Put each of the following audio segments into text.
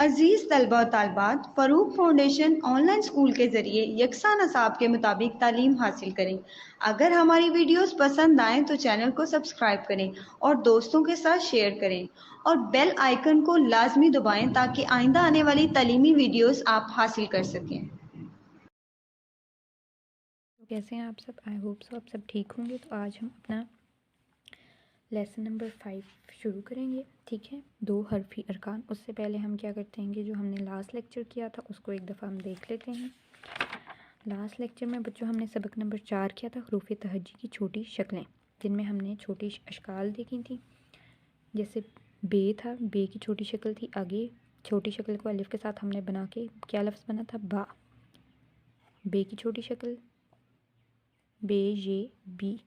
अजीज़ तलबा और तालिबात, Farooq foundation online school के ज़रिए यकसा नसाब के मुताबिक तालीम हासिल करें। अगर हमारी वीडियोस पसंद आएँ तो चैनल को सब्सक्राइब करें और दोस्तों के साथ शेयर करें और बेल आइकन को लाजमी दबाएं ताकि आइंदा आने वाली तालीमी वीडियोस आप हासिल कर सकें। तो कैसे हैं आप सब? आई होप सो आप सब ठीक होंगे। तो आज हम अपना लेसन नंबर 5 शुरू करेंगे। ठीक है, 2 हरफी अरकान। उससे पहले हम क्या करते हैं कि जो हमने लास्ट लेक्चर किया था उसको एक दफ़ा हम देख लेते हैं। लास्ट लेक्चर में बच्चों हमने सबक नंबर 4 किया था, हरूफ तहज्जी की छोटी शक्लें, जिनमें हमने छोटी अशकाल देखी थी। जैसे बे था, बे की छोटी शक्ल थी, आगे छोटी शक्ल को अलिफ के साथ हमने बना के क्या लफ्ज़ बना था? बा। बे की छोटी शक्ल बे ये बी,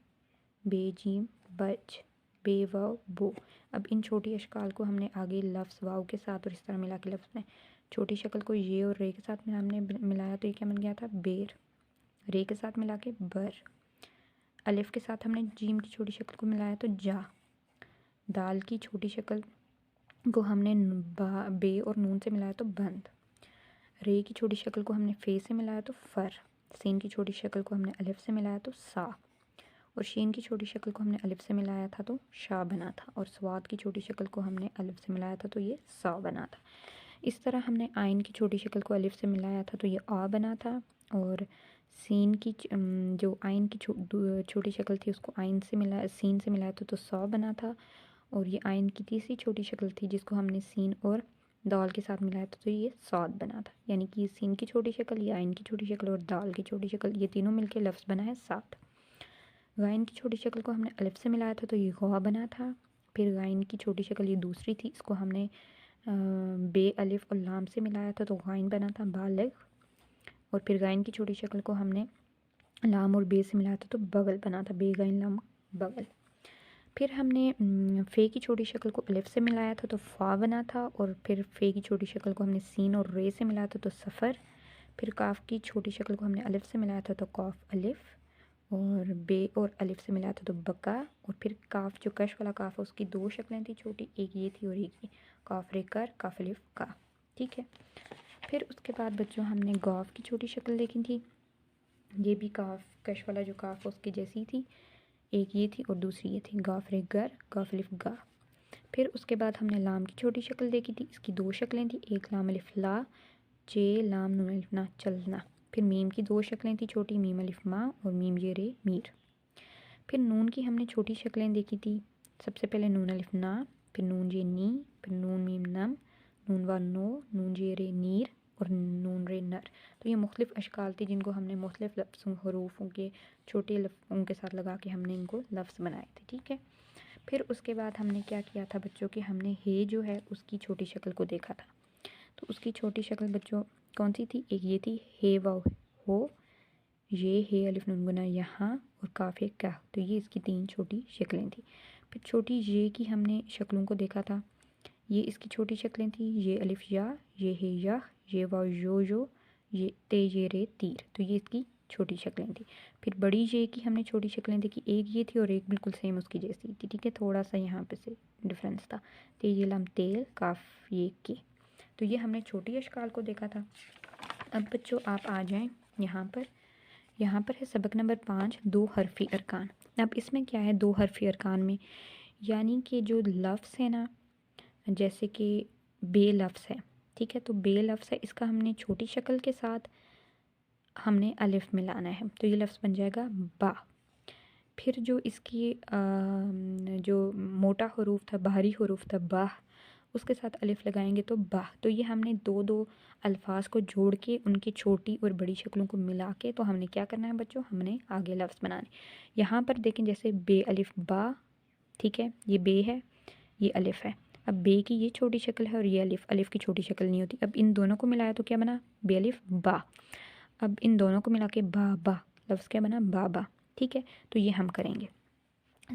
बे जीम बच, बे वाव बो। अब इन छोटी अशकाल को हमने आगे लफ्ज़ वाव के साथ और इस तरह मिला के लफ्ज़ में छोटी शक्ल को ये और रे के साथ में हमने मिलाया तो ये क्या बन गया था? बेर। रे के साथ मिला के बर। अलिफ के साथ हमने जीम की छोटी शक्ल को मिलाया तो जा। दाल की छोटी शक्ल को हमने बे और नून से मिलाया तो बंद। रे की छोटी शक्ल को हमने फे से मिलाया तो फर। सीन की छोटी शक्ल को हमने अलिफ से मिलाया तो सा। और शीन की छोटी शक्ल को हमने अलिफ से मिलाया था तो शा बना था। और स्वाद की छोटी शक्ल को हमने अलिफ से मिलाया था तो ये सा बना था। इस तरह हमने आइन की छोटी शक्ल को अलिफ से मिलाया था तो ये आ बना था। और सीन की जो आइन की छोटी शक्ल थी उसको आइन से मिलाया, सीन से मिलाया था तो सा बना था। और ये आइन की तीसरी छोटी शक्ल थी जिसको हमने सीन और दाल के साथ मिलाया था तो ये सौद बना था। यानी कि सीन की छोटी शक्ल, ये आइन की छोटी शक्ल और दाल की छोटी शक्ल, ये तीनों मिलकर लफ्ज़ बना है सात। गाइन की छोटी शक्ल को हमने अलिफ से मिलाया था तो ये गौ बना था। फिर गाइन की छोटी शक्ल ये दूसरी थी, इसको हमने बे अलिफ और लाम से मिलाया था तो गाइन बना था बालिग। और फिर गाइन की छोटी शक्ल को हमने लाम और बे से मिलाया था तो बगल बना था, बे गाइन लाम बगल। फिर हमने फ़े की छोटी शक्ल को अलिफ से मिलाया था तो फ़ा बना था। और फिर फ़े की छोटी शक्ल को हमने सीन और रे से मिलाया था तो सफ़र। फिर काफ की छोटी शक्ल को हमने अलिफ से मिलाया था तो कौफ अलिफ। और बे और अलिफ से मिलाया था तो बका। और फिर काफ, जो कश वाला काफ है, उसकी 2 शक्लें थी छोटी, एक ये थी और एक ये, काफ रे कर, काफ अलिफ का। ठीक है, फिर उसके बाद बच्चों हमने गौफ की छोटी शक्ल देखी थी। ये भी काफ, कश वाला जो काफ है उसकी जैसी थी, एक ये थी और दूसरी ये थी, गाफ रे गर, गाफ अलिफ गा। फिर उसके बाद हमने लाम की छोटी शक्ल देखी थी, इसकी 2 शक्लें थी, एक लाम अलिफ ला, जे लाम नून अलिफ ना, चलना। फिर मीम की 2 शक्लें थी छोटी, मीम अलिफ मा और मीम ये रे मीर। फिर नून की हमने छोटी शक्लें देखी थी, सबसे पहले नून अलिफ ना, फिर नून जे नी, फिर नून मीम नम, नून वा नो, नून जे रे नीर और नून रे नर। तो ये मुख्तलिफ़ अशकाल थी जिनको हमने मुख्तलिफ़ लफ्ज़ों, हरूफों के छोटे लफ्ज़ों के साथ लगा के हमने इनको लफ्ज़ बनाए थे। ठीक है, फिर उसके बाद हमने क्या किया था बच्चों कि हमने हे जो है उसकी छोटी शक्ल को देखा था। तो उसकी छोटी शक्ल बच्चों कौन सी थी? एक ये थी हे व हो, ये हे अलिफ नून गुना यहाँ और काफ़े का। तो ये इसकी 3 छोटी शक्लें थी। फिर छोटी ये की हमने शक्लों को देखा था, ये इसकी छोटी शक्लें थी, ये अलिफ या, ये हे यह, ये वाव यो, ये ते ये रे तीर। तो ये इसकी छोटी शक्लें थी। फिर बड़ी ये की हमने छोटी शक्लें देखी, एक ये थी और एक बिल्कुल सेम उसकी जैसी थी। ठीक है, थोड़ा सा यहाँ पे से डिफरेंस था। ते ये लम तेल, काफ ये के। तो ये हमने छोटी अशकाल को देखा था। अब बच्चों आप आ जाएं यहाँ पर। यहाँ पर है सबक नंबर 5, 2 हरफी अरकान। अब इसमें क्या है 2 हरफी अरकान में? यानी कि जो लफ्ज़ है ना, जैसे कि बे लफ्ज़ है, ठीक है, तो बे लफ्ज़ है, इसका हमने छोटी शक्ल के साथ हमने अलिफ मिलाना है तो ये लफ्ज़ बन जाएगा बा। फिर जो इसकी जो मोटा हरूफ था, भारी हरूफ था बाह, उसके साथ अलिफ लगाएंगे तो बाह। तो ये हमने 2 अल्फाज को जोड़ के उनकी छोटी और बड़ी शक्लों को मिला के तो हमने क्या करना है बच्चों, हमने आगे लफ्ज़ बनाने। यहाँ पर देखें जैसे बे अलिफ बा, ठीक है, ये बे है, ये अलिफ है। अब बे की ये छोटी शक्ल है और ये अलिफ, अलिफ की छोटी शक्ल नहीं होती। अब इन दोनों को मिलाया तो क्या बना? बे अलिफ बा। अब इन दोनों को मिला के बा, लफ्ज़ क्या बना? बाबा। ठीक है, तो ये हम करेंगे।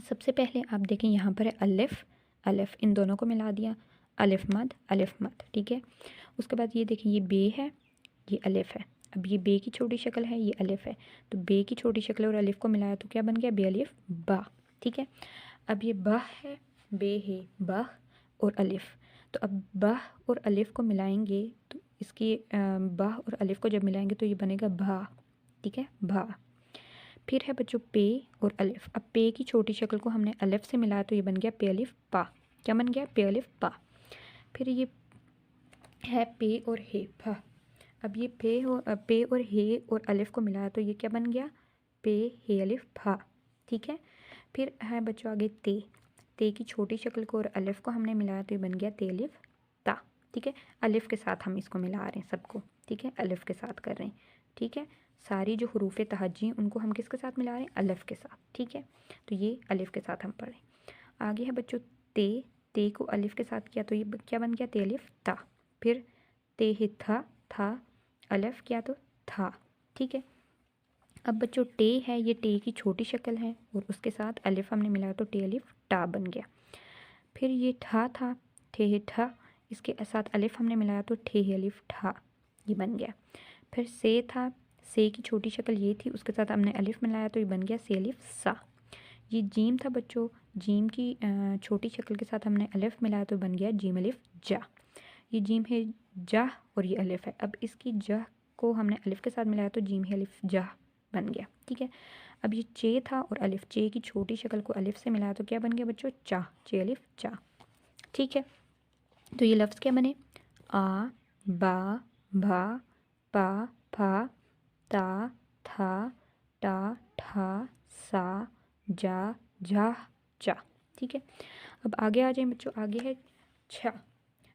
सबसे पहले आप देखें यहाँ पर है अलिफ, अलिफ, इन दोनों को मिला दिया, अलिफ मद, अलिफ मद। ठीक है, उसके बाद ये देखें ये बे है, ये अलिफ है। अब ये बे की छोटी शक्ल है, ये अलिफ है, तो बे की छोटी शक्ल और अलिफ को मिलाया तो क्या बन गया? बे अलिफ बा। ठीक है, अब ये बह है, बे है, बह और अलिफ, तो अब बाह और अलिफ को मिलाएंगे तो इसकी बाह और अलिफ को जब मिलाएंगे तो ये बनेगा भा, ठीक है, भा। फिर है बच्चों पे और अलिफ। अब पे की छोटी शक्ल को हमने अलिफ से मिलाया तो ये बन गया पे अलिफ पा। क्या बन गया? पे अलिफ पा। फिर ये है पे और हे भा। अब ये पे और हे और अलिफ को मिलाया तो ये क्या बन गया? पे हे अलिफ भा, ठीक है। फिर है बच्चों आगे ते की छोटी शक्ल को और अलिफ को हमने मिलाया तो ये बन गया ते अलिफ ता, ठीक है। अलिफ के साथ हम इसको मिला रहे हैं सबको, ठीक है, अलिफ के साथ कर रहे हैं, ठीक है। सारी जो हरूफ तहज्जी उनको हम किसके साथ मिला रहे हैं? अलिफ के साथ, ठीक है। तो ये अलिफ के साथ हम पढ़ रहे हैं। आगे है बच्चों ते को अलिफ के साथ किया तो ये क्या बन गया? ते अलिफ ता। फिर ते ही था अलिफ किया तो था, ठीक है। अब बच्चों टे है, ये टे की छोटी शक्ल है और उसके साथ अलिफ हमने मिलाया तो टे अलिफ टा बन गया। फिर ये था ठे ही ठा, इसके साथ अलिफ हमने मिलाया तो ठे ही अलिफ ठा, ये बन गया। फिर से था, से की छोटी शक्ल ये थी, उसके साथ हमने अलिफ मिलाया तो ये बन गया से अलिफ सा। ये जीम था बच्चों, जीम की छोटी शक्ल के साथ हमने अलिफ मिलाया तो बन गया जीम अलिफ जा। ये जीम है जा और ये अलिफ है। अब इसकी जा को हमने अलिफ के साथ मिलाया तो जीम है अलिफ जा बन गया, ठीक है। अब ये चे था और अलिफ, चे की छोटी शक्ल को अलिफ से मिलाया तो क्या बन गया बच्चों? चा, चे अलिफ चा, ठीक है। तो ये लफ्ज़ क्या बने? आ, बा, भा, पा, फा, ता, था, टा, ठा, सा, जा, झा, चा, ठीक है। अब आगे आ जाए बच्चों, आगे है छा।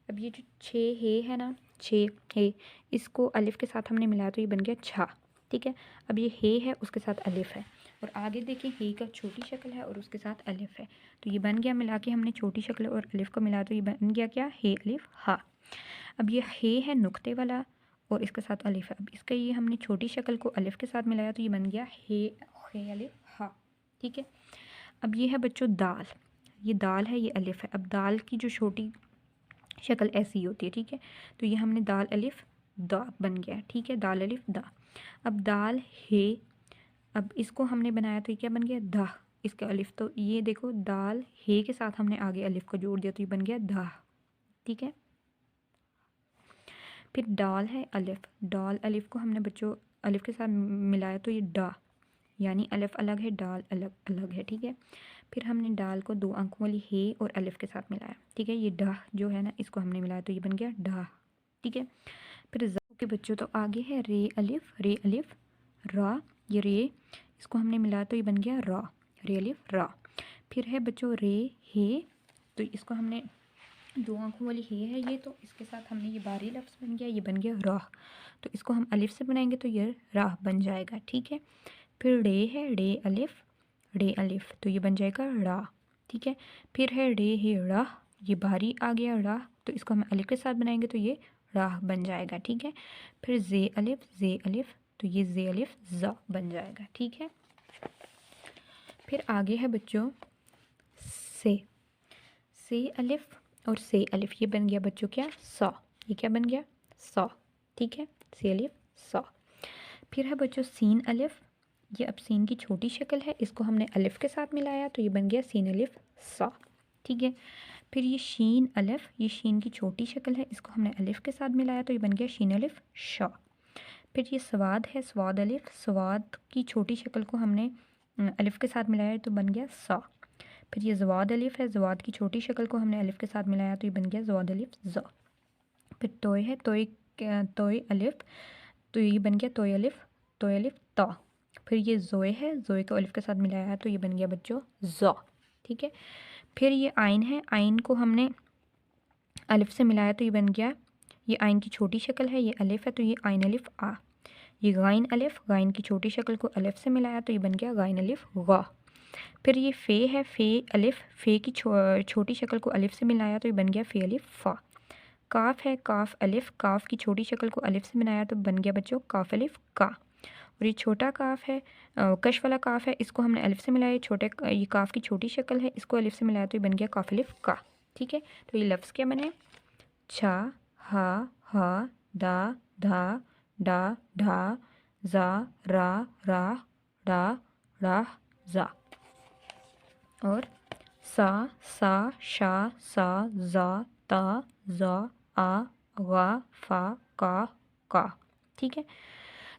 अब ये जो छे हे है ना, छे हे, इसको अलिफ के साथ हमने मिलाया तो ये बन गया छा, ठीक है। अब ये हे है, उसके साथ अलिफ है और आगे देखिए हे का छोटी शक्ल है और उसके साथ अलिफ है तो ये बन गया, मिला के हमने छोटी शक्ल और अलिफ को मिला तो ये बन गया क्या? हे अलिफ हा। अब ये हे है नुक्ते वाला और इसके साथ अलिफ है। अब इसका ये हमने छोटी शक्ल को अलिफ के साथ मिलाया तो ये बन गया हे अलिफ हा, ठीक है। अब ये है बच्चों दाल, ये दाल है, ये अलिफ है। अब दाल की जो छोटी शक्ल ऐसी होती है, ठीक है। तो ये हमने दाल अलिफ दा बन गया, ठीक है, दाल अलिफ दा। अब दाल हे, अब इसको हमने बनाया तो ये क्या बन गया? दा, इसका अलिफ। तो ये देखो दाल हे के साथ हमने आगे अलिफ को जोड़ दिया तो ये बन गया दा, ठीक है। फिर डाल है अलिफ, डाल अलिफ को हमने बच्चों अलिफ के साथ मिलाया तो ये डा, यानी अलिफ अलग है, डाल अलग अलग है, ठीक है। फिर हमने डाल को 2 अंकों वाली हे और अलिफ के साथ मिलाया, ठीक है। ये डा जो है ना, इसको हमने मिलाया तो ये बन गया डा, ठीक है। फिर ज़ा के बच्चों तो आगे है रे अलिफ रा, ये रे, इसको हमने मिलाया तो ये बन गया रा, रे अलिफ रा। फिर है बच्चों रे हे, तो इसको हमने 2 आंखों वाली हे है ये, तो इसके साथ हमने ये बारी लफ्ज़ बन गया, ये बन गया राह। तो इसको हम अलिफ से बनाएंगे तो ये राह बन जाएगा, ठीक है। फिर रे है रे अलिफ, तो ये बन जाएगा रा, ठीक है। फिर है रे हे राह, ये बारी आ गया राह, तो इसको हम अलिफ के साथ बनाएंगे तो ये राह बन जाएगा, ठीक है। फिर जे अलिफ, तो ये जे अलिफ ज़ा बन जाएगा, ठीक है। फिर आगे है बच्चों से अलिफ और से अलिफ, ये बन गया बच्चों क्या? सा, ये क्या बन गया? सा, ठीक है, से अलिफ सा। फिर है बच्चों सीन अलिफ, ये अब सीन की छोटी शक्ल है, इसको हमने अलिफ के साथ मिलाया तो ये बन गया सीन अलिफ सा, ठीक है। फिर ये शीन अलिफ, ये शीन की छोटी शक्ल है, इसको हमने अलिफ के साथ मिलाया तो ये बन गया शीन अलिफ शा। फिर ये स्वाद है, स्वाद अलिफ, स्वाद की छोटी शक्ल को हमने अलिफ के साथ मिलाया तो बन गया सा। फिर ये जवाद अलिफ है, जवाद की छोटी शक्ल को हमने अलिफ के साथ मिलाया तो ये बन गया जवाद अलिफ ज़ा। फिर तोय है, तोय अलिफ, तो ये बन गया तोय अलिफ ता। फिर ये जोए है, जोए को अलिफ के साथ मिलाया है तो ये बन गया बच्चों ज़ा, ठीक है। फिर ये आइन है, आइन को हमने अलिफ से मिलाया तो ये बन गया, ये आइन की छोटी शक्ल है, ये अलिफ है तो ये आइन अलिफ आ। ये गाइन अलिफ, गाइन की छोटी शक्ल को अलिफ से मिलाया तो ये बन गया गाइन अलिफ गा। फिर ये फ़े है, फ़े अलिफ, फ़े की छोटी शक्ल को अलिफ से मिलाया तो ये बन गया फ़े अलिफ फ़ा। काफ है, काफ अलिफ, काफ की छोटी शक्ल को अलिफ से मिलाया तो बन गया बच्चों काफ अलिफ का। और ये छोटा काफ है, कश वाला काफ है, इसको हमने अलिफ से मिलाया, ये काफ की छोटी शक्ल है, इसको अलिफ से मिलाया तो ये बन गया काफ अलिफ का, ठीक है। तो ये लफ्ज़ क्या बने? छा, हा, दा, धा, डा, ढा, जा, रा, डा, राह, जा। और सा, शा, सा, जा, ता, ज़ा, आ, गा, फा, का। ठीक है,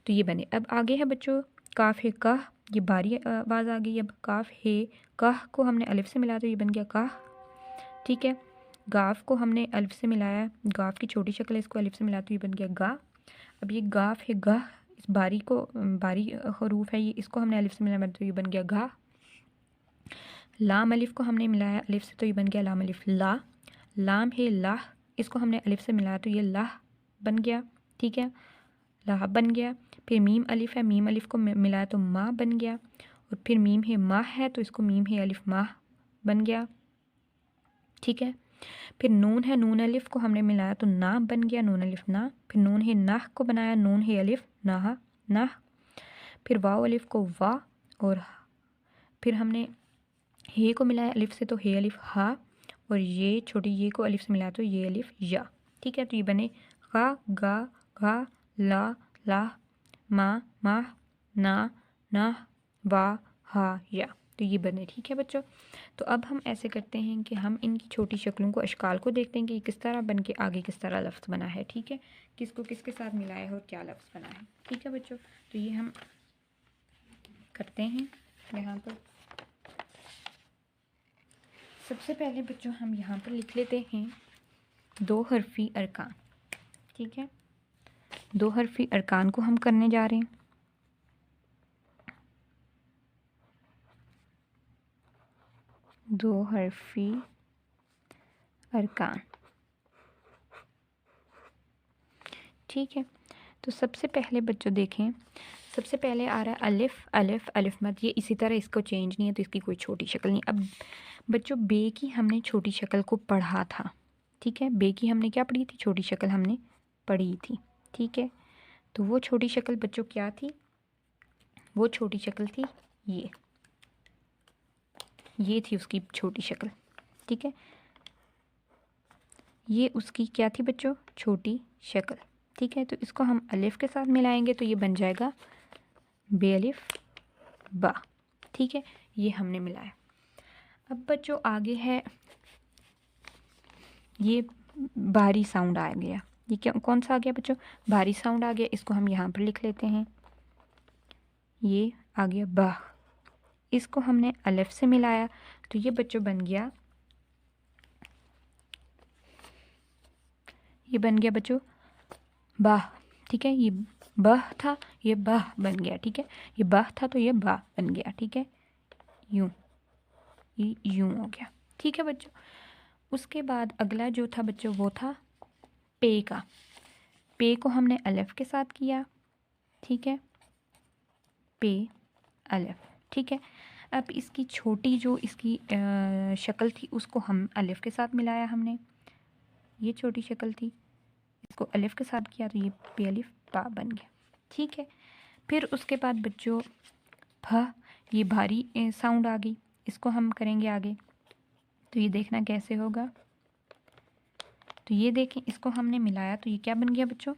तो ये बने। अब आगे है बच्चों काफ है कह, ये बारी आवाज़ आ गई। अब काफ है कह को हमने अलिफ से मिलाया तो ये बन गया कह। ठीक है, गाफ को हमने अलिफ से मिलाया, गाफ की छोटी शक्ल है, इसको अलिफ से मिलाया तो ये बन गया गा। अब ये गाफ है गह, इस बारी को बारी हरूफ है ये, इसको हमने अलिफ से मिलाया तो ये बन गया घा। लाम अलिफ को हमने मिलाया अलिफ से तो ये बन गया लाम अलिफ ला। लाम है लाह, इसको हमने अलिफ से मिलाया तो ये लाह बन गया। ठीक है, लाह बन गया। फिर मीम अलिफ है, मीम अलिफ को मिलाया तो माँ बन गया। और फिर मीम है माह है तो इसको मीम है अलिफ माह बन गया। ठीक है, फिर नून है, नून अलिफ को हमने मिलाया तो ना बन गया, नून अलिफ ना। फिर नून है नाह को बनाया, नून है अलिफ नाह नाह। फिर वाव अलिफ को वा, और फिर हमने हे को मिलाया अलिफ से तो हे अलिफ हा, और ये छोटी ये को अलिफ से मिलाया तो ये अलिफ या। ठीक है, तो ये बने गा गा घा ला ला मा माह ना ना वा हा या। तो ये बने। ठीक है बच्चों, तो अब हम ऐसे करते हैं कि हम इनकी छोटी शक्लों को अशकाल को देखते हैं कि किस तरह बन के आगे किस तरह लफ्ज़ बना है। ठीक है, किसको किसके साथ मिलाया है और क्या लफ्ज़ बना है। ठीक है बच्चों, तो ये हम करते हैं यहाँ पर। सबसे पहले बच्चों हम यहाँ पर लिख लेते हैं 2 हरफी अरकान। ठीक है, 2 हरफी अरकान को हम करने जा रहे हैं। दो हरफी अरकान। ठीक है, तो सबसे पहले बच्चों देखें, सबसे पहले आ रहा है अलिफ अलिफ अलिफ मत, ये इसी तरह, इसको चेंज नहीं है तो इसकी कोई छोटी शक्ल नहीं। अब बच्चों बे की हमने छोटी शक्ल को पढ़ा था। ठीक है, बे की हमने क्या पढ़ी थी, छोटी शक्ल हमने पढ़ी थी। ठीक है, तो वो छोटी शक्ल बच्चों क्या थी, वो छोटी शक्ल थी ये थी उसकी छोटी शक्ल। ठीक है, ये उसकी क्या थी बच्चों, छोटी शक्ल। ठीक है, तो इसको हम अलिफ के साथ मिलाएंगे तो ये बन जाएगा बे अलिफ बा। ठीक है, ये हमने मिलाया। अब बच्चों आगे है, ये भारी साउंड आ गया, ये क्या कौन सा आ गया बच्चों, भारी साउंड आ गया। इसको हम यहाँ पर लिख लेते हैं, ये आ गया बा। इसको हमने अलिफ से मिलाया तो ये बच्चों बन गया, ये बन गया बच्चों बाह। ठीक है, ये बह था, ये बाह बन गया। ठीक है, ये बाह था तो ये बा बन गया। ठीक है, यूं, ये यूं हो गया। ठीक है बच्चों, उसके बाद अगला जो था बच्चों वो था पे का। पे को हमने अलिफ के साथ किया। ठीक है, पे अलिफ। ठीक है, अब इसकी छोटी जो इसकी शक्ल थी उसको हम अलिफ के साथ मिलाया हमने, ये छोटी शक्ल थी, इसको अलिफ के साथ किया तो ये पे अलिफ पा बन गया। ठीक है, फिर उसके बाद बच्चों फ, ये भारी साउंड आ गई, इसको हम करेंगे आगे, तो ये देखना कैसे होगा। तो ये देखें, इसको हमने मिलाया तो ये क्या बन गया बच्चों,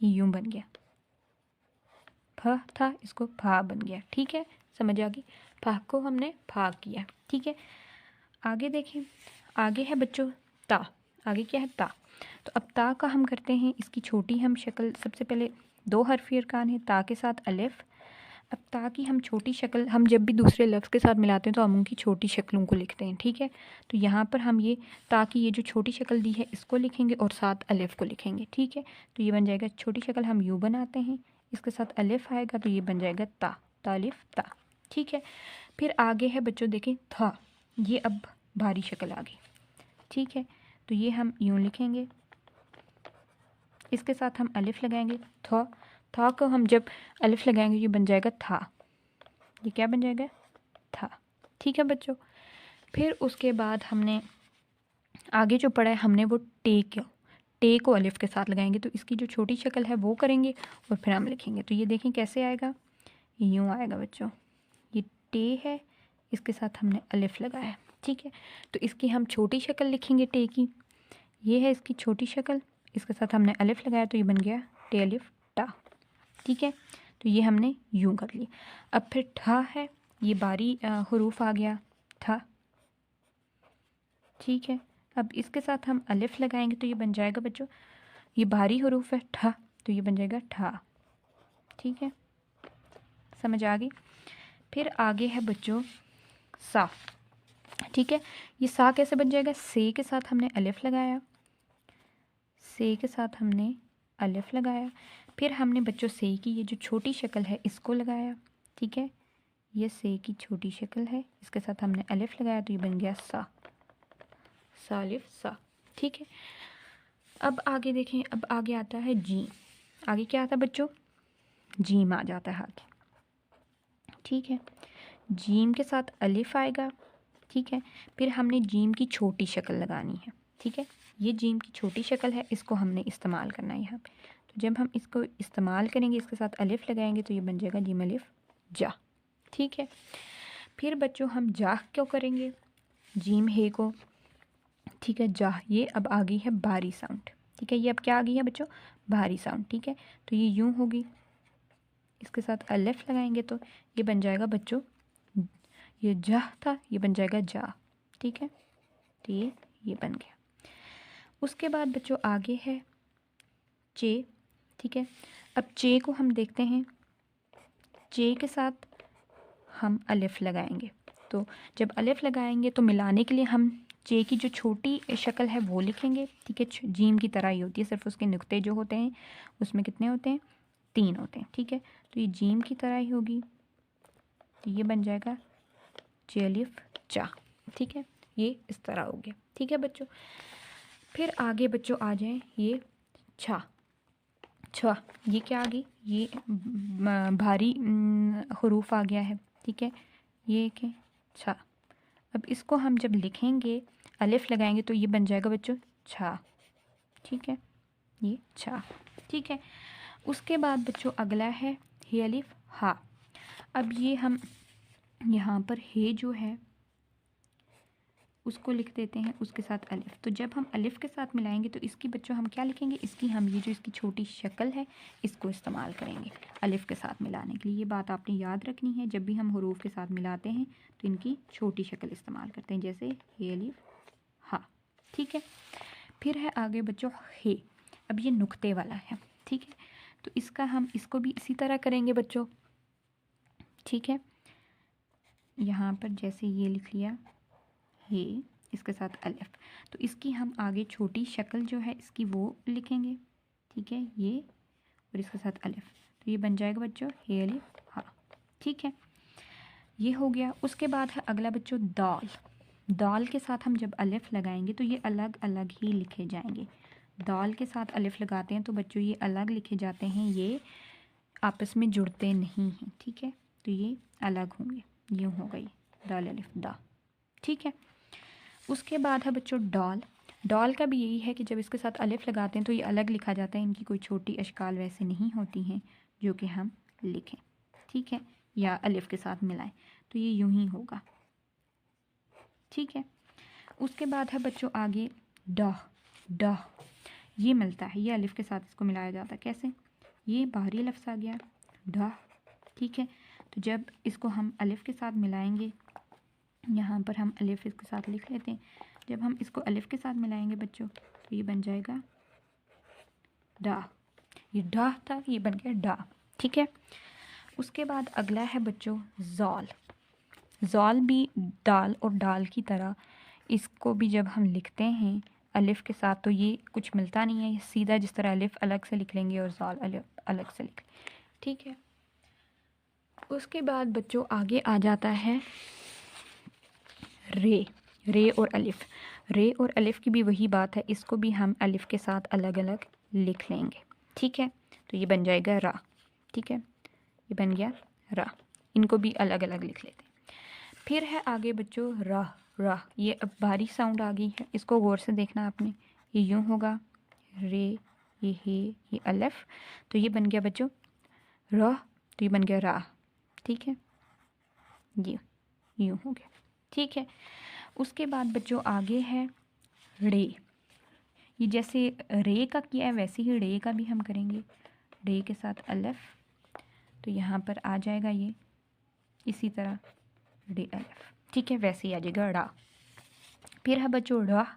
ये यूं बन गया, फ था इसको फा बन गया। ठीक है, समझ आ गई, फा को हमने फा किया। ठीक है, आगे देखें, आगे है बच्चों ता। आगे क्या है, ता। तो अब ता का हम करते हैं, इसकी छोटी हम शक्ल, सबसे पहले 2 हरफी अरकान है, ता के साथ अलिफ। अब ता की हम छोटी शक्ल, हम जब भी दूसरे लफ्ज़ के साथ मिलाते हैं तो हम उनकी छोटी शक्लों को लिखते हैं। ठीक है, तो यहाँ पर हम ये ता की ये जो छोटी शक्ल दी है इसको लिखेंगे और साथ अलिफ को लिखेंगे। ठीक है, तो ये बन जाएगा, छोटी शक्ल हम यूँ बनाते हैं, इसके साथ अलिफ आएगा तो ये बन जाएगा ता, तालिफ ता। ठीक है, फिर आगे है बच्चों देखें था, ये अब भारी शक्ल आ गई। ठीक है, तो ये हम यूँ लिखेंगे, इसके साथ हम अलिफ लगाएंगे, था को हम जब अलिफ लगाएंगे ये बन जाएगा था, ये क्या बन जाएगा, था। ठीक है बच्चों, फिर उसके बाद हमने आगे जो पढ़ा है हमने वो टे को अलिफ के साथ लगाएंगे तो इसकी जो छोटी शक्ल है वो करेंगे और फिर हम लिखेंगे। तो ये देखें कैसे आएगा, यूँ आएगा बच्चों, ये टे है, इसके साथ हमने अलिफ लगाया। ठीक है, तो इसकी हम छोटी शक्ल लिखेंगे टे की, ये है इसकी छोटी शक्ल, इसके साथ हमने अलिफ लगाया तो ये बन गया टे अलिफ टा। ठीक है, तो ये हमने यूं कर लिया। अब फिर ठा है, ये बारी हरूफ आ गया था। ठीक है, अब इसके साथ हम अलिफ लगाएंगे तो ये बन जाएगा बच्चों, ये भारी हरूफ है ठ, तो ये बन जाएगा ठा। ठीक है, समझ आ गई। फिर आगे है बच्चों सा। ठीक है, ये सा कैसे बन जाएगा, से के साथ हमने अलिफ लगाया, से के साथ हमने अलिफ लगाया, फिर हमने बच्चों से की ये जो छोटी शक्ल है इसको लगाया। ठीक है, ये से की छोटी शक्ल है, इसके साथ हमने अलिफ लगाया तो ये बन गया सा, सालिफ सा। ठीक है, अब आगे देखें, अब आगे आता है जी। आगे क्या आता है बच्चों, जीम आ जाता है आगे। ठीक है, जीम के साथ अलिफ आएगा। ठीक है, फिर हमने जीम की छोटी शक्ल लगानी है। ठीक है, ये जीम की छोटी शक्ल है, इसको हमने इस्तेमाल करना है यहाँ पे। तो जब हम इसको इस्तेमाल करेंगे, इसके साथ अलिफ लगाएंगे तो ये बन जाएगा जीम अलिफ जा। ठीक है, फिर बच्चों हम जाह क्यों करेंगे, जीम हे को। ठीक है, जाह ये अब आ गई है भारी साउंड। ठीक है, ये अब क्या आ गई है बच्चों, भारी साउंड। ठीक है, तो ये यूं होगी, इसके साथ अलिफ लगाएंगे तो ये बन जाएगा बच्चों, ये जाह था, ये बन जाएगा जा। ठीक है, तो ये बन गया। उसके बाद बच्चों आगे है चे। ठीक है, अब चे को हम देखते हैं, चे के साथ हम अलिफ लगाएंगे। तो जब अलिफ लगाएंगे तो मिलाने के लिए हम चे की जो छोटी शक्ल है वो लिखेंगे। ठीक है, जीम की तरह ही होती है, सिर्फ उसके नुक्ते जो होते हैं उसमें कितने होते हैं, 3 होते हैं। ठीक है, तो ये जीम की तरह ही होगी, तो ये बन जाएगा चे अलिफ चा। ठीक है, ये इस तरह हो गया। ठीक है बच्चों, फिर आगे बच्चों आ जाएं ये छा। छा ये क्या आ गई, ये भारी हरूफ आ गया है। ठीक है, ये क्या छा। अब इसको हम जब लिखेंगे अलिफ लगाएंगे तो ये बन जाएगा बच्चों छा। ठीक है, ये छा। ठीक है, उसके बाद बच्चों अगला है हे अलिफ हा। अब ये हम यहाँ पर हे जो है उसको लिख देते हैं, उसके साथ अलिफ। तो जब हम अलिफ के साथ मिलाएंगे तो इसकी बच्चों हम क्या लिखेंगे, इसकी हम ये जो इसकी छोटी शक्ल है इसको इस्तेमाल करेंगे अलिफ के साथ मिलाने के लिए। ये बात आपने याद रखनी है, जब भी हम हरूफ के साथ मिलाते हैं तो इनकी छोटी शक्ल इस्तेमाल करते हैं, जैसे हे अलिफ हा। ठीक है, फिर है आगे बच्चों हे। अब ये नुक्ते वाला है। ठीक है, तो इसका हम इसको भी इसी तरह करेंगे बच्चों। ठीक है, यहाँ पर जैसे ये लिख लिया हे, इसके साथ अलिफ, तो इसकी हम आगे छोटी शक्ल जो है इसकी वो लिखेंगे। ठीक है, ये और इसके साथ अलिफ, तो ये बन जाएगा बच्चों हे अलिफ हा। ठीक है, ये हो गया। उसके बाद है अगला बच्चों दाल। दाल के साथ हम जब अलिफ लगाएंगे तो ये अलग अलग ही लिखे जाएंगे। दाल के साथ अलिफ लगाते हैं तो बच्चों ये अलग लिखे जाते हैं, ये आपस में जुड़ते नहीं हैं। ठीक है, तो ये अलग होंगे, यूँ हो गई दाल अलिफ दा। ठीक है, उसके बाद है बच्चों डॉल। डॉल का भी यही है कि जब इसके साथ अलिफ लगाते हैं तो ये अलग लिखा जाता है, इनकी कोई छोटी अशकाल वैसे नहीं होती हैं जो कि हम लिखें। ठीक है, या अलिफ के साथ मिलाएं, तो ये यूं ही होगा। ठीक है, उसके बाद है बच्चों आगे डह। डह ये मिलता है, ये अलिफ के साथ इसको मिलाया जाता है। कैसे, ये बाहरी लफ्ज़ आ गया डह। ठीक है, तो जब इसको हम अलिफ के साथ मिलाएंगे, यहाँ पर हम अलिफ इसके साथ लिख लेते हैं, जब हम इसको अलिफ के साथ मिलाएंगे बच्चों तो ये बन जाएगा डा। ये डा था, ये बन गया डा। ठीक है, उसके बाद अगला है बच्चों जॉल। जॉल भी दाल और डाल की तरह, इसको भी जब हम लिखते हैं अलिफ के साथ तो ये कुछ मिलता नहीं है, ये सीधा जिस तरह अलिफ अलग से लिख लेंगे और जॉल अलिफ अलग से लिख लेंगे। ठीक है, उसके बाद बच्चों आगे आ जाता है रे। रे और अलिफ, रे और अलिफ की भी वही बात है, इसको भी हम अलिफ के साथ अलग अलग लिख लेंगे। ठीक है, तो ये बन जाएगा रा। ठीक है, ये बन गया रा, इनको भी अलग अलग लिख लेते हैं। फिर है आगे बच्चों राह। राह ये अब भारी साउंड आ गई है, इसको गौर से देखना आपने, ये यूँ होगा रे, ये हे, ये अलिफ, तो ये बन गया बच्चों राह, तो ये बन गया राह। ठीक है, ये यूँ हो गया। ठीक है, उसके बाद बच्चों आगे है रे। ये जैसे रे का किया है वैसे ही रे का भी हम करेंगे, रे के साथ अलिफ, तो यहाँ पर आ जाएगा ये इसी तरह रे अलिफ। ठीक है, वैसे ही आ जाएगा रा। फिर है बच्चों राह।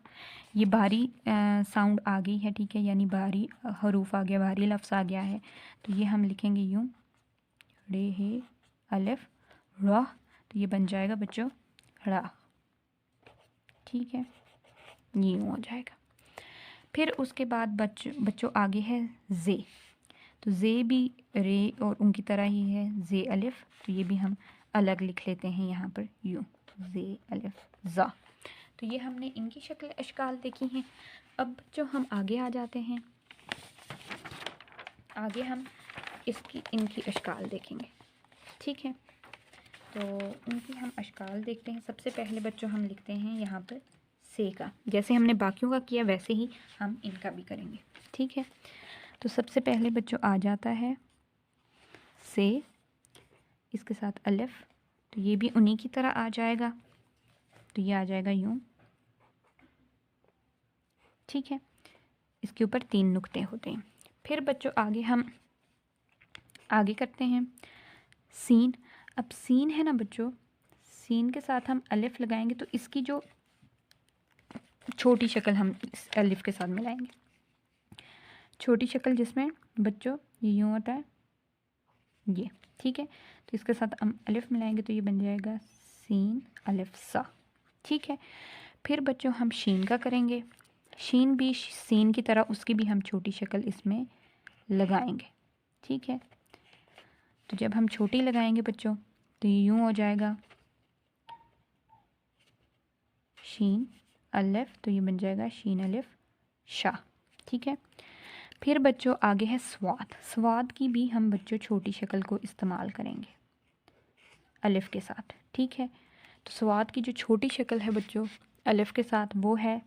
ये भारी साउंड आ गई है, ठीक है, यानी भारी हरूफ आ गया, भारी लफ्ज़ आ गया है। तो ये हम लिखेंगे यूँ, रे हे अलिफ र, तो ये बन जाएगा बच्चों रा, ठीक है, ये यूँ हो जाएगा। फिर उसके बाद बच्चों आगे है जे। तो जे भी रे और उनकी तरह ही है, जे अलिफ, तो ये भी हम अलग लिख लेते हैं यहाँ पर यूँ, जे अलिफ ज़ा। तो ये हमने इनकी शक्ल अशकाल देखी हैं। अब जो हम आगे आ जाते हैं, आगे हम इनकी अशकाल देखेंगे, ठीक है। तो इनकी हम अशकाल देखते हैं। सबसे पहले बच्चों हम लिखते हैं यहाँ पर से का, जैसे हमने बाकियों का किया वैसे ही हम इनका भी करेंगे, ठीक है। तो सबसे पहले बच्चों आ जाता है से, इसके साथ अलिफ, तो ये भी उन्हीं की तरह आ जाएगा, तो ये आ जाएगा यूँ, ठीक है। इसके ऊपर 3 नुक्ते होते हैं। फिर बच्चों आगे हम आगे करते हैं सीन। अब सीन है ना बच्चों, सीन के साथ हम अलिफ लगाएंगे, तो इसकी जो छोटी शक्ल हम इस अलिफ के साथ मिलाएंगे, छोटी शक्ल जिसमें बच्चों ये यूँ होता है, ये, ठीक है। तो इसके साथ हम अलिफ मिलाएंगे, तो ये बन जाएगा सीन अलिफ सा, ठीक है। फिर बच्चों हम शीन का करेंगे। शीन भी सीन की तरह, उसकी भी हम छोटी शक्ल इसमें लगाएंगे, ठीक है। तो जब हम छोटी लगाएंगे बच्चों, तो ये यूँ हो जाएगा शीन अलिफ, तो ये बन जाएगा शीन अलिफ शा, ठीक है। फिर बच्चों आगे है स्वाद। स्वाद की भी हम बच्चों छोटी शक्ल को इस्तेमाल करेंगे अलिफ के साथ, ठीक है। तो स्वाद की जो छोटी शक्ल है बच्चों अलिफ के साथ, वो है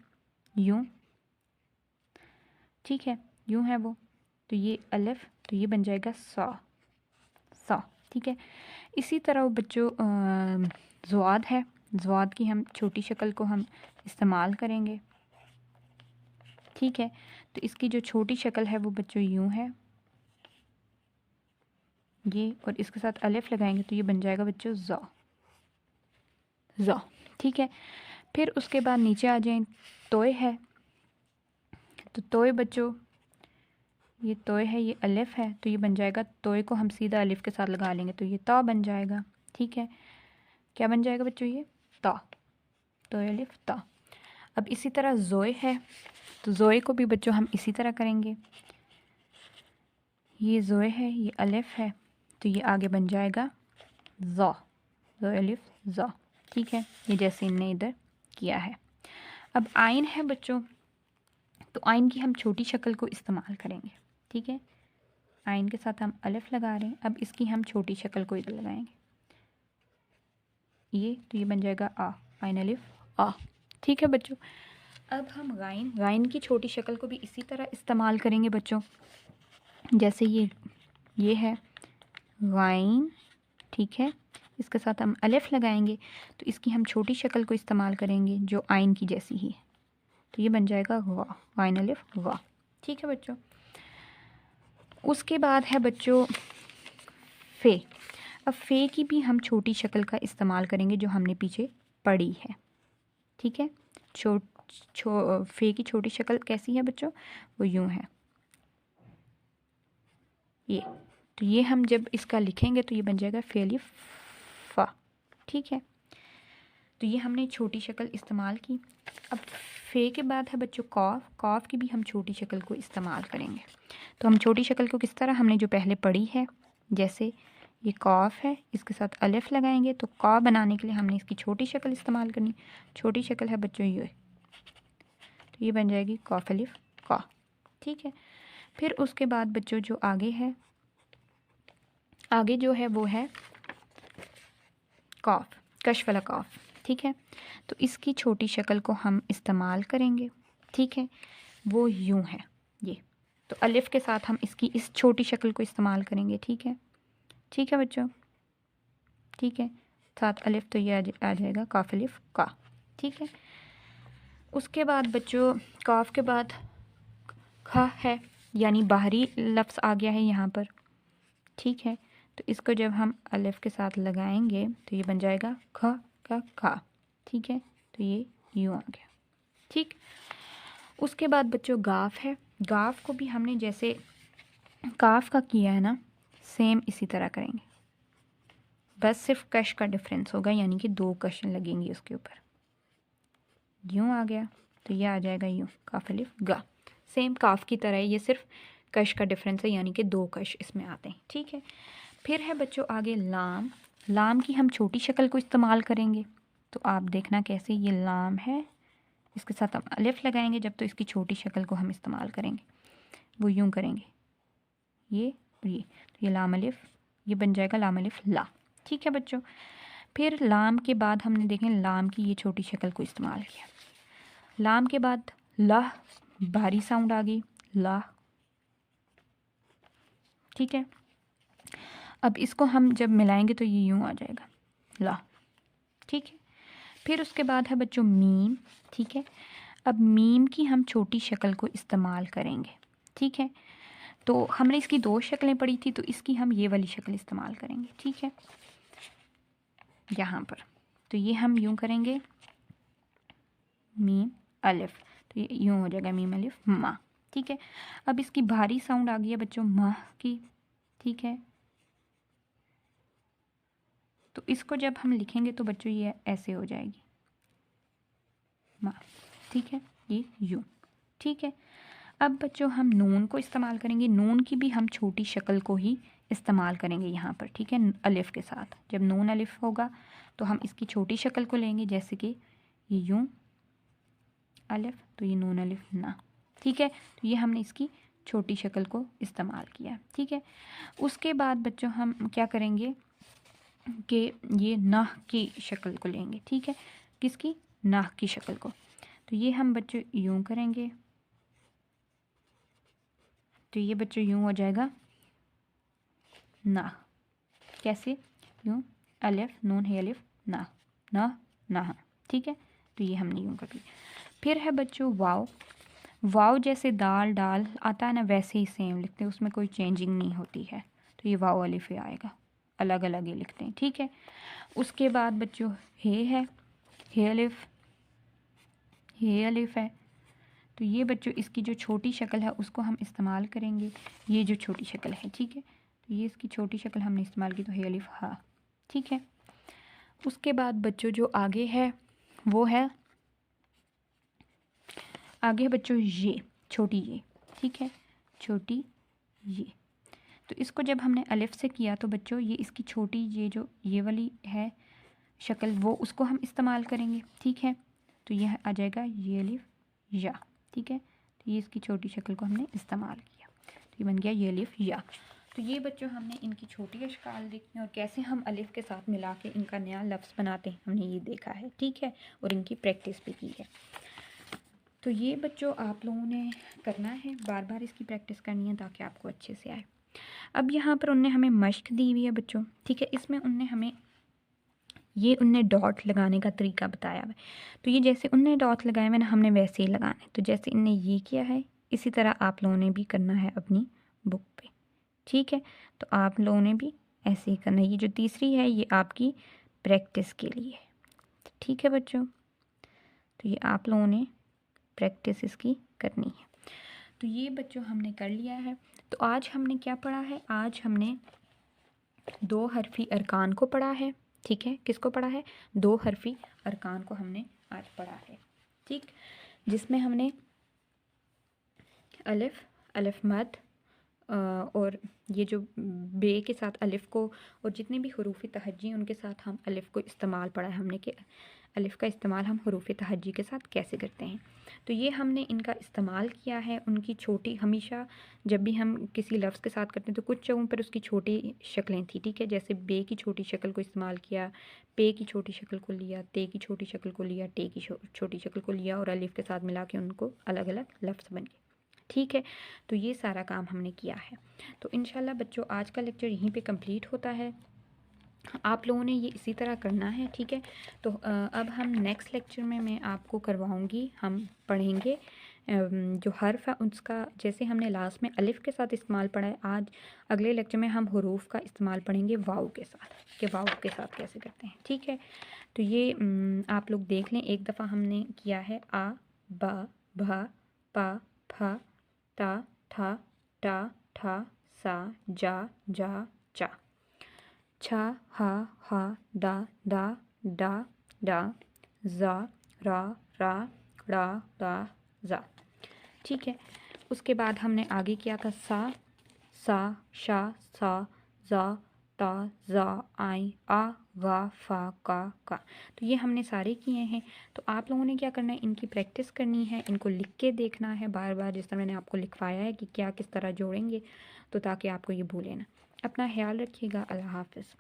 यूँ, ठीक है, यूँ है वो। तो ये अलिफ, तो ये बन जाएगा सा, सा, ठीक है। इसी तरह बच्चों ज़वाद है, ज़वाद की हम छोटी शक्ल को हम इस्तेमाल करेंगे, ठीक है। तो इसकी जो छोटी शक्ल है वो बच्चों यूँ है, ये, और इसके साथ अलिफ लगाएंगे, तो ये बन जाएगा बच्चों ज़ा, ज़ा, ठीक है। फिर उसके बाद नीचे आ जाएं, तोय है। तो तोय बच्चों, ये तोय है, ये अलिफ है, तो ये बन जाएगा, तोय को हम सीधा अलिफ के साथ लगा लेंगे, तो ये ता बन जाएगा, ठीक है। क्या बन जाएगा बच्चों, ये ता, तोय अलिफ ता। अब इसी तरह ज़ोए है, तो ज़ोए को भी बच्चों हम इसी तरह करेंगे। ये ज़ोए है, ये अलिफ है, तो ये आगे बन जाएगा ज़ा, ज़ोए अलिफ ज़ा, ठीक है, ये जैसे इनने इधर किया है। अब आइन है बच्चों, तो आइन की हम छोटी शक्ल को इस्तेमाल करेंगे, ठीक है। आइन के साथ हम अलिफ लगा रहे हैं, अब इसकी हम छोटी शक्ल को इधर लगाएंगे, ये, तो ये बन जाएगा आ, आइन अलिफ आ, ठीक है बच्चों। अब हम गाइन, गाइन की छोटी शक्ल को भी इसी तरह इस्तेमाल करेंगे बच्चों, जैसे ये है गाइन, ठीक है। इसके साथ हम अलिफ लगाएंगे, तो इसकी हम छोटी शक्ल को इस्तेमाल करेंगे जो आइन की जैसी ही है, तो ये बन जाएगा वा, गाइन अलिफ वा, ठीक है बच्चों। उसके बाद है बच्चों फ़े। अब फ़े की भी हम छोटी शक्ल का इस्तेमाल करेंगे जो हमने पीछे पढ़ी है, ठीक है। फ़े की छोटी शक्ल कैसी है बच्चों, वो यूँ है, ये, तो ये हम जब इसका लिखेंगे तो ये बन जाएगा फ़े अलिफ फ़ा, ठीक है। तो ये हमने छोटी शक्ल इस्तेमाल की। अब फ़े के बाद है बच्चों कॉफ। कॉफ की भी हम छोटी शक्ल को इस्तेमाल करेंगे। तो हम छोटी शक्ल को किस तरह, हमने जो पहले पढ़ी है, जैसे ये कॉफ है, इसके साथ अलिफ लगाएंगे, तो कॉ बनाने के लिए हमने इसकी छोटी शक्ल इस्तेमाल करनी। छोटी शक्ल है बच्चों ये, तो ये बन जाएगी कॉफ अलिफ का, ठीक है। फिर उसके बाद बच्चों जो आगे है, आगे जो है वो है कॉफ, कश वाला कॉफ, ठीक है। तो इसकी छोटी शक्ल को हम इस्तेमाल करेंगे, ठीक है, वो यूँ है ये। तो अलिफ के साथ हम इसकी इस छोटी शक्ल को इस्तेमाल करेंगे, ठीक है, ठीक है बच्चों, ठीक है। साथ अलिफ, तो ये आ जाएगा काफ अलिफ का, ठीक है। उसके बाद बच्चों काफ के बाद ख है, यानी बाहरी लफ्ज़ आ गया है यहाँ पर, ठीक है। तो इसको जब हम अलिफ के साथ लगाएंगे तो ये बन जाएगा ख का खा, ठीक है। तो ये यूँ आ गया, ठीक। उसके बाद बच्चों गाफ है, गाफ को भी हमने जैसे काफ का किया है ना, सेम इसी तरह करेंगे, बस सिर्फ कश का डिफरेंस होगा, यानी कि 2 कश लगेंगी उसके ऊपर। यूँ आ गया तो ये आ जाएगा यूँ, काफ अलिफ गा, सेम काफ की तरह है, ये सिर्फ कश का डिफरेंस है, यानी कि 2 कश इसमें आते हैं। ठीक है, फिर है बच्चों आगे लाम। लाम की हम छोटी शक्ल को इस्तेमाल करेंगे, तो आप देखना कैसे, ये लाम है, इसके साथ हम अलिफ लगाएंगे जब, तो इसकी छोटी शक्ल को हम इस्तेमाल करेंगे, वो यूँ करेंगे, ये और ये, तो ये लाम अलिफ, ये बन जाएगा लाम अलिफ ला। ठीक है बच्चों, फिर लाम के बाद हमने देखें लाम की ये छोटी शक्ल को इस्तेमाल किया। लाम के बाद लाह, भारी साउंड आ गई, लाह। ठीक है, अब इसको हम जब मिलाएंगे तो ये यूँ आ जाएगा ला। ठीक है, फिर उसके बाद है बच्चों मीम। ठीक है, अब मीम की हम छोटी शक्ल को इस्तेमाल करेंगे। ठीक है, तो हमने इसकी 2 शक्लें पढ़ी थी, तो इसकी हम ये वाली शक्ल इस्तेमाल करेंगे। ठीक है, यहाँ पर तो ये हम यूँ करेंगे मीम अलिफ, तो ये यूँ हो जाएगा मीम अलिफ मा। ठीक है, अब इसकी भारी साउंड आ गई है बच्चों माह की। ठीक है, तो इसको जब हम लिखेंगे तो बच्चों ये ऐसे हो जाएगी माँ। ठीक है, ये यूँ। ठीक है, अब बच्चों हम नून को इस्तेमाल करेंगे, नून की भी हम छोटी शक्ल को ही इस्तेमाल करेंगे यहाँ पर। ठीक है, अलिफ के साथ, जब नून अलिफ होगा तो हम इसकी छोटी शक्ल को लेंगे, जैसे कि ये यूँ अलिफ, तो ये नून अलिफ ना। ठीक है, तो ये हमने इसकी छोटी शक्ल को इस्तेमाल किया। ठीक है, उसके बाद बच्चों हम क्या करेंगे कि ये नाह की शक्ल को लेंगे। ठीक है, किसकी, नाह की शक्ल को, तो ये हम बच्चों यूँ करेंगे, तो ये बच्चों यूँ हो जाएगा नाह। कैसे, यूँ अलिफ नून है अलिफ ना, ना ना। ठीक है, तो ये हमने यूँ कर लिया। फिर है बच्चों वाव। वाव जैसे दाल डाल आता है ना, वैसे ही सेम लिखते हैं, उसमें कोई चेंजिंग नहीं होती है, तो ये वाव अलिफ आएगा, अलग अलग ही लिखते हैं। ठीक है, उसके बाद बच्चों है अलिफ, हे अलिफ है, तो ये बच्चों इसकी जो छोटी शक्ल है उसको हम इस्तेमाल करेंगे, ये जो छोटी शक्ल है। ठीक है, तो ये इसकी छोटी शक्ल हमने इस्तेमाल की, तो हे अलिफ हा। ठीक है, उसके बाद बच्चों जो आगे है वो है, आगे बच्चों ये छोटी ये। ठीक है, छोटी ये, तो इसको जब हमने अलिफ से किया तो बच्चों ये इसकी छोटी ये जो ये वाली है शक्ल, वो उसको हम इस्तेमाल करेंगे। ठीक है, तो यह आ जाएगा ये अलिफ या। ठीक है, तो ये इसकी छोटी शक्ल को हमने इस्तेमाल किया, तो ये बन गया ये अलिफ या। तो ये बच्चों हमने इनकी छोटी अशकाल देखी और कैसे हम अलिफ के साथ मिला के इनका नया लफ्ज़ बनाते हैं, हमने ये देखा है। ठीक है, और इनकी प्रैक्टिस भी की है। तो ये बच्चों आप लोगों ने करना है, बार बार इसकी प्रैक्टिस करनी है ताकि आपको अच्छे से आए। अब यहाँ पर उनने हमें मश्क दी हुई है बच्चों। ठीक है, इसमें उनने हमें उनने डॉट लगाने का तरीका बताया है, तो ये जैसे उनने डॉट लगाए हुए ना, हमने वैसे ही लगाना है। तो जैसे इनने ये किया है, इसी तरह आप लोगों ने भी करना है अपनी बुक पे। ठीक है, तो आप लोगों ने भी ऐसे ही करना है। ये जो तीसरी है ये आपकी प्रैक्टिस के लिए है। ठीक है बच्चों, तो ये आप लोगों ने प्रैक्टिस इसकी करनी है। तो ये बच्चों हमने कर लिया है। तो आज हमने क्या पढ़ा है, आज हमने 2 हरफी अरकान को पढ़ा है। ठीक है, किसको पढ़ा है, 2 हरफी अरकान को हमने आज पढ़ा है। ठीक, जिसमें हमने अलिफ, अलिफ मद और ये जो बे के साथ अलिफ को और जितने भी हरूफ तहज्जी उनके साथ हम अलिफ को इस्तेमाल पढ़ा है हमने, कि अलिफ का इस्तेमाल हम हरूफ तहज्जी के साथ कैसे करते हैं। तो ये हमने इनका इस्तेमाल किया है। उनकी छोटी, हमेशा जब भी हम किसी लफ्ज़ के साथ करते हैं तो कुछ जगहों पर उसकी छोटी शक्लें थी। ठीक है, जैसे बे की छोटी शक्ल को इस्तेमाल किया, पे की छोटी शक्ल को लिया, ते की छोटी शक्ल को लिया, टे की छोटी शक्ल को लिया और अलिफ के साथ मिला के उनको अलग अलग लफ्ज़ बन गए। ठीक है, तो ये सारा काम हमने किया है। तो इंशाल्लाह बच्चों आज का लेक्चर यहीं पे कंप्लीट होता है। आप लोगों ने ये इसी तरह करना है। ठीक है, तो अब हम नेक्स्ट लेक्चर में मैं आपको करवाऊँगी, हम पढ़ेंगे जो हर्फ है उसका, जैसे हमने लास्ट में अलिफ के साथ इस्तेमाल पढ़ा है, आज अगले लेक्चर में हम हरूफ का इस्तेमाल पढ़ेंगे वाव के साथ, कि वाव के साथ कैसे करते हैं। ठीक है, तो ये आप लोग देख लें, एक दफ़ा हमने किया है आ बा भा पा फा ता था टा ठा सा जा जा चा। छा हा दा दा डा डा जा रा रा ड़ा ड़ा जा। ठीक है, उसके बाद हमने आगे किया था सा शा सा जा ता जा आई आ गा फा का। तो ये हमने सारे किए हैं। तो आप लोगों ने क्या करना है, इनकी प्रैक्टिस करनी है, इनको लिख के देखना है बार बार, जिस तरह मैंने आपको लिखवाया है कि क्या किस तरह जोड़ेंगे, तो ताकि आपको ये भूले ना। अपना ख्याल रखिएगा। अल्लाह हाफ़िज़।